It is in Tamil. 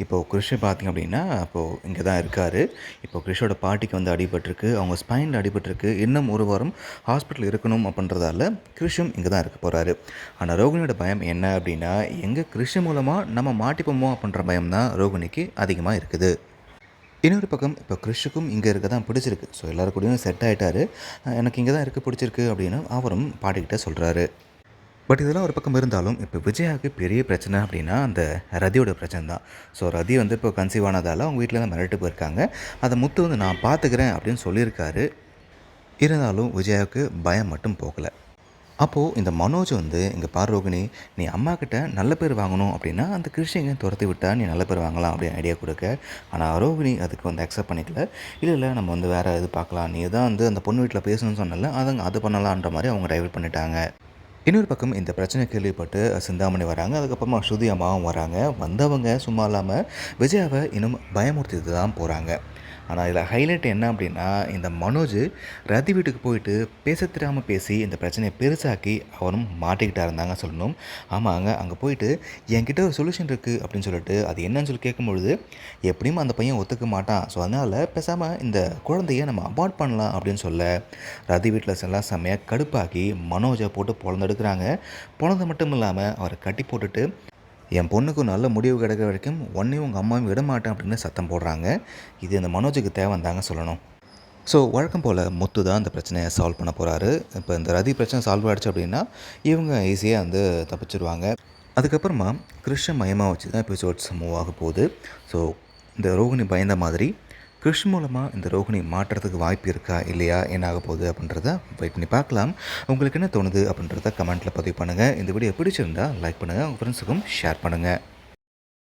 இப்போது கிறிஷ் பார்த்திங்க அப்படின்னா இப்போது இங்கே தான் இருக்கார். இப்போ கிறிஷோட பாட்டிக்கு வந்து அடிபட்டிருக்கு, அவங்க ஸ்பைனில் அடிபட்டிருக்கு, இன்னும் ஒரு வாரம் ஹாஸ்பிட்டல் இருக்கணும் அப்படின்றதால கிறிஷும் இங்கே தான் இருக்க போகிறாரு. ஆனால் ரோகிணியோட பயம் என்ன அப்படின்னா, எங்கே கிறிஷ் மூலமாக நம்ம மாட்டிப்போமோ அப்படின்ற பயம் தான் ரோகிணிக்கு அதிகமாக இருக்குது. இன்னொரு பக்கம் இப்போ கிறிஷுக்கும் இங்கே இருக்க தான் பிடிச்சிருக்கு. ஸோ எல்லோரும் கூடயும் செட் ஆகிட்டார். எனக்கு இங்கே தான் இருக்க பிடிச்சிருக்கு அப்படின்னு அவரும் பாட்டிக்கிட்ட சொல்கிறாரு. பட் இதெல்லாம் ஒரு பக்கம் இருந்தாலும் இப்போ விஜயாவுக்கு பெரிய பிரச்சனை அப்படின்னா அந்த ரதியோட பிரச்சனை தான். ஸோ ரதி வந்து இப்போ கன்சீவ் ஆனதால் அவங்க வீட்டில் தான் மிரட்டு போயிருக்காங்க. அதை முத்து வந்து நான் பார்த்துக்கிறேன் அப்படின்னு சொல்லியிருக்காரு. இருந்தாலும் விஜயாவுக்கு பயம் மட்டும் போகலை. அப்போது இந்த மனோஜ் வந்து இங்கே பாரு ரோகிணி, நீ அம்மாக்கிட்ட நல்ல பேர் வாங்கணும் அப்படின்னா அந்த கிறிஸ்டியனை துரத்தி விட்டால் நீ நல்ல பேர் வாங்கலாம் அப்படின்னு ஐடியா கொடுக்க. ஆனால் ரோகிணி அதுக்கு வந்து அக்செப்ட் பண்ணிக்கல. இல்லை நம்ம வந்து வேறு இது பார்க்கலாம், நீ தான் வந்து அந்த பொண்ணு வீட்டில் பேசணும்னு சொன்னல, அது பண்ணலான்ற மாதிரி அவங்க டைவர்ட் பண்ணிட்டாங்க. இன்னொரு பக்கம் இந்த பிரச்சனை கேள்விப்பட்டு சிந்தாமணி வராங்க. அதுக்கப்புறமா ஸ்ருதி அம்மாவும் வராங்க. வந்தவங்க சும்மா இல்லாமல் விஜயாவை இன்னும் பயமுறுத்திட்டு தான் போகிறாங்க. ஆனால் இதில் ஹைலைட் என்ன அப்படின்னா, இந்த மனோஜ் ரதி வீட்டுக்கு போயிட்டு பேச தெரியாமல் பேசி இந்த பிரச்சனையை பெருசாக்கி அவரும் மாட்டிக்கிட்டாருந்தாங்க இருந்தாங்க சொல்லணும். ஆமாங்க, அங்கே போயிட்டு என்கிட்ட ஒரு சொல்யூஷன் இருக்குது அப்படின்னு சொல்லிட்டு அது என்னன்னு சொல்லி கேட்கும்பொழுது எப்படியும் அந்த பையன் ஒத்துக்க மாட்டான். ஸோ அதனால் பேசாமல் இந்த குழந்தைய நம்ம அபார்ட் பண்ணலாம் அப்படின்னு சொல்ல ரதி வீட்டில் எல்லாம் செம்மையாக கடுப்பாக்கி மனோஜை போட்டு பொழந்தெடுக்கிறாங்க. பொழந்து மட்டும் இல்லாமல் அவரை கட்டி போட்டுட்டு என் பொண்ணுக்கு நல்ல முடிவு கிடைக்கிற வரைக்கும் ஒன்றையும் உங்கள் அம்மாவும் விட மாட்டேன் அப்படின்னு சத்தம் போடுறாங்க. இது இந்த மனோஜுக்கு தேவைந்தாங்க சொல்லணும். ஸோ வழக்கம் போல் முத்து தான் இந்த பிரச்சனையை சால்வ் பண்ண போகிறாரு. இப்போ இந்த ரதி பிரச்சனை சால்வ் ஆகிடுச்சு அப்படின்னா இவங்க ஈஸியாக வந்து தப்பிச்சிடுவாங்க. அதுக்கப்புறமா கிருஷ்ண மையமாக வச்சு தான் எபிசோட்ஸ் மூவ் ஆக போகுது. ஸோ இந்த ரோகிணி பயந்த மாதிரி கிறிஷ் மூலமாக இந்த ரோகிணி மாற்றுறதுக்கு வாய்ப்பு இருக்கா இல்லையா, என்ன ஆக போகுது அப்படின்றத வெயிட் பண்ணி பார்க்கலாம். உங்களுக்கு என்ன தோணுது அப்படின்றத கமெண்ட்டில் பதிவு பண்ணுங்கள். இந்த வீடியோ பிடிச்சிருந்தால் லைக் பண்ணுங்கள், உங்கள் ஃப்ரெண்ட்ஸுக்கும் ஷேர் பண்ணுங்கள்.